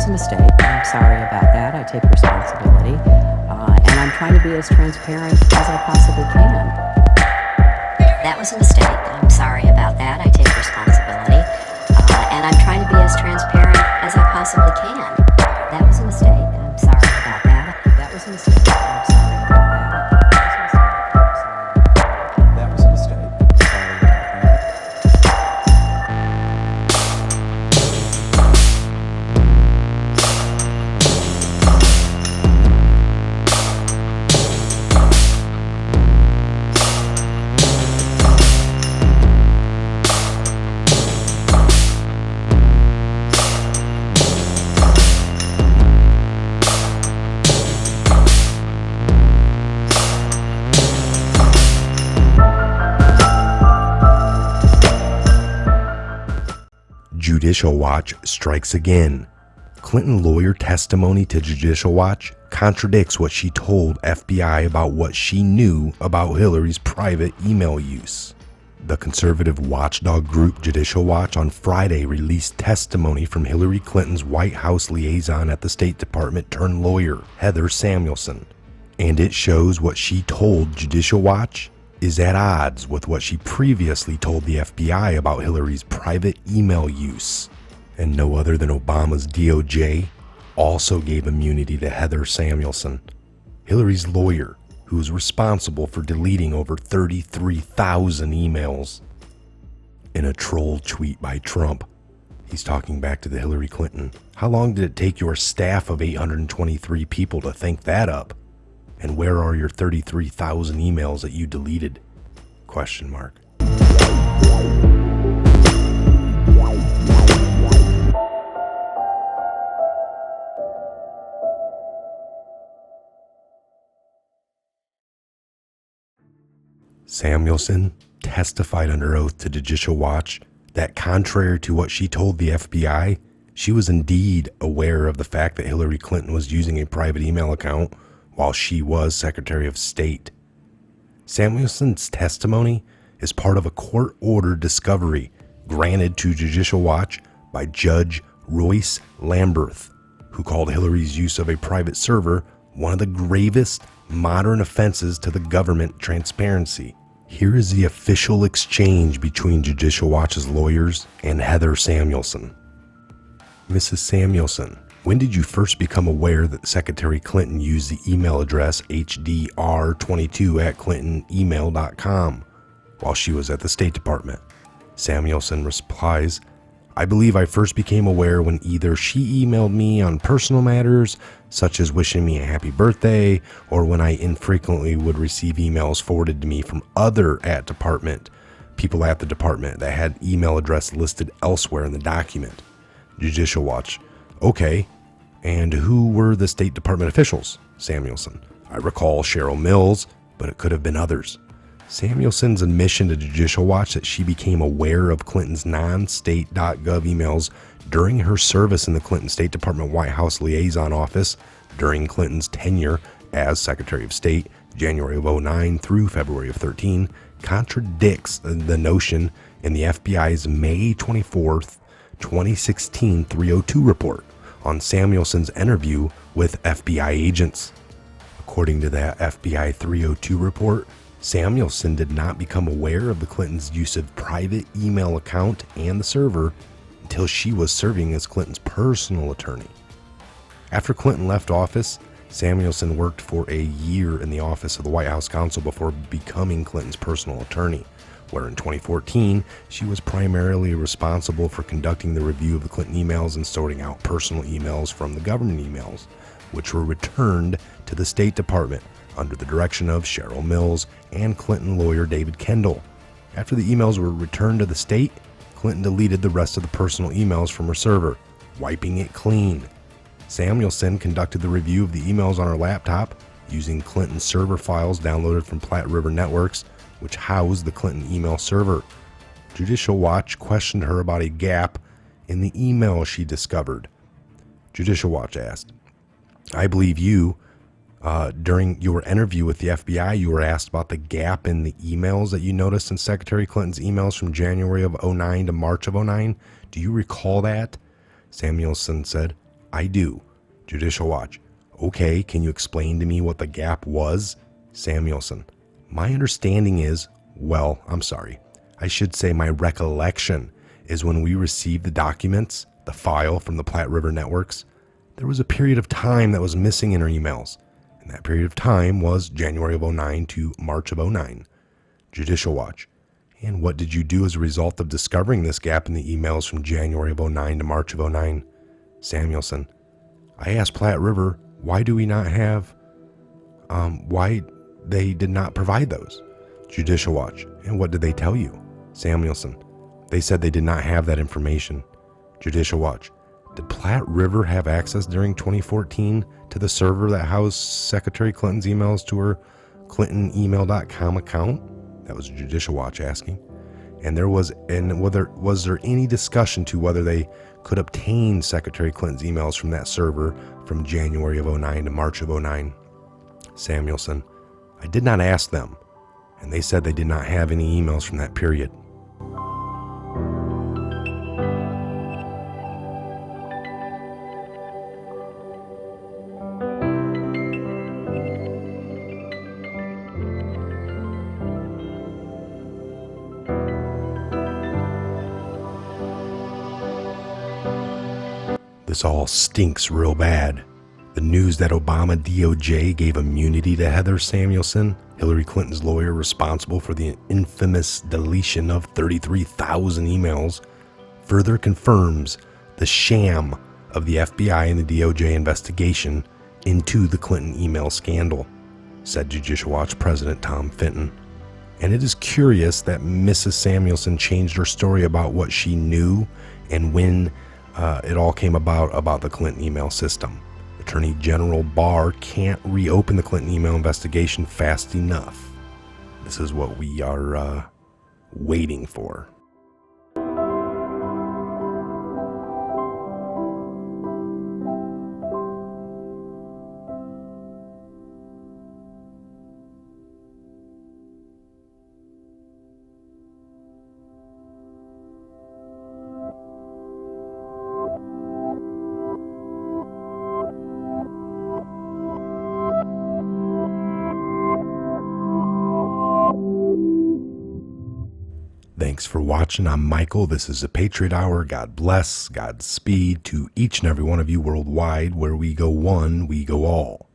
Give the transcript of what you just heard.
was a mistake. I'm sorry about that. I take responsibility. And I'm trying to be as transparent as I possibly can. That was a mistake. I'm sorry about that. I take responsibility. And I'm trying to be as transparent as I possibly can. That was a mistake. I'm sorry about that. That was a mistake. I'm sorry about that. That was a mistake. Sorry about that. Judicial Watch strikes again. Clinton lawyer testimony to Judicial Watch contradicts what she told FBI about what she knew about Hillary's private email use. The conservative watchdog group Judicial Watch on Friday released testimony from Hillary Clinton's White House liaison at the State Department turned lawyer, Heather Samuelson. And it shows what she told Judicial Watch is at odds with what she previously told the FBI about Hillary's private email use. And no other than Obama's DOJ also gave immunity to Heather Samuelson, Hillary's lawyer, who is responsible for deleting over 33,000 emails. In a troll tweet by Trump, he's talking back to the Hillary Clinton. How long did it take your staff of 823 people to think that up? And where are your 33,000 emails that you deleted? Question mark. Samuelson testified under oath to Judicial Watch that contrary to what she told the FBI, she was indeed aware of the fact that Hillary Clinton was using a private email account while she was Secretary of State. Samuelson's testimony is part of a court-ordered discovery granted to Judicial Watch by Judge Royce Lamberth, who called Hillary's use of a private server one of the gravest modern offenses to the government transparency. Here is the official exchange between Judicial Watch's lawyers and Heather Samuelson. Mrs. Samuelson, when did you first become aware that Secretary Clinton used the email address hdr22@clintonemail.com while she was at the State Department? Samuelson replies, I believe I first became aware when either she emailed me on personal matters, such as wishing me a happy birthday, or when I infrequently would receive emails forwarded to me from other people at the department that had email address listed elsewhere in the document. Judicial Watch. Okay, and who were the State Department officials? Samuelson. I recall Cheryl Mills, but it could have been others. Samuelson's admission to Judicial Watch that she became aware of Clinton's non-state.gov emails during her service in the Clinton State Department White House Liaison Office during Clinton's tenure as Secretary of State, January of 2009 through February of 2013, contradicts the notion in the FBI's May 24th, 2016 302 report on Samuelson's interview with FBI agents. According to that FBI 302 report, Samuelson did not become aware of the Clintons' use of private email account and the server until she was serving as Clinton's personal attorney. After Clinton left office, Samuelson worked for a year in the office of the White House counsel before becoming Clinton's personal attorney, where in 2014, she was primarily responsible for conducting the review of the Clinton emails and sorting out personal emails from the government emails, which were returned to the State Department under the direction of Cheryl Mills and Clinton lawyer David Kendall. After the emails were returned to the state, Clinton deleted the rest of the personal emails from her server, wiping it clean. Samuelson conducted the review of the emails on her laptop using Clinton server files downloaded from Platte River Networks, which housed the Clinton email server. Judicial Watch questioned her about a gap in the email she discovered. Judicial Watch asked, I believe during your interview with the FBI, you were asked about the gap in the emails that you noticed in Secretary Clinton's emails from January of 2009 to March of 2009. Do you recall that? Samuelson said, I do. Judicial Watch. Okay, can you explain to me what the gap was? Samuelson. My understanding is, I'm sorry. I should say my recollection is when we received the documents, the file from the Platte River Networks, there was a period of time that was missing in our emails. And that period of time was January of 09 to March of 09. Judicial Watch. And what did you do as a result of discovering this gap in the emails from January of 09 to March of 09? Samuelson. I asked Platte River, why do we not have, why they did not provide those? Judicial Watch. And what did they tell you? Samuelson. They said they did not have that information. Judicial Watch. Did Platte River have access during 2014 to the server that housed Secretary Clinton's emails to her ClintonEmail.com account? That was Judicial Watch asking. And was there any discussion to whether they could obtain Secretary Clinton's emails from that server from January of 09 to March of 09? Samuelson. I did not ask them, and they said they did not have any emails from that period. This all stinks real bad. The news that Obama DOJ gave immunity to Heather Samuelson, Hillary Clinton's lawyer responsible for the infamous deletion of 33,000 emails, further confirms the sham of the FBI and the DOJ investigation into the Clinton email scandal, said Judicial Watch President Tom Fenton. And it is curious that Mrs. Samuelson changed her story about what she knew and when it all came about the Clinton email system. Attorney General Barr can't reopen the Clinton email investigation fast enough. This is what we are waiting for. Thanks for watching. I'm Michael. This is the Patriot Hour. God bless, Godspeed to each and every one of you worldwide. Where we go one, we go all.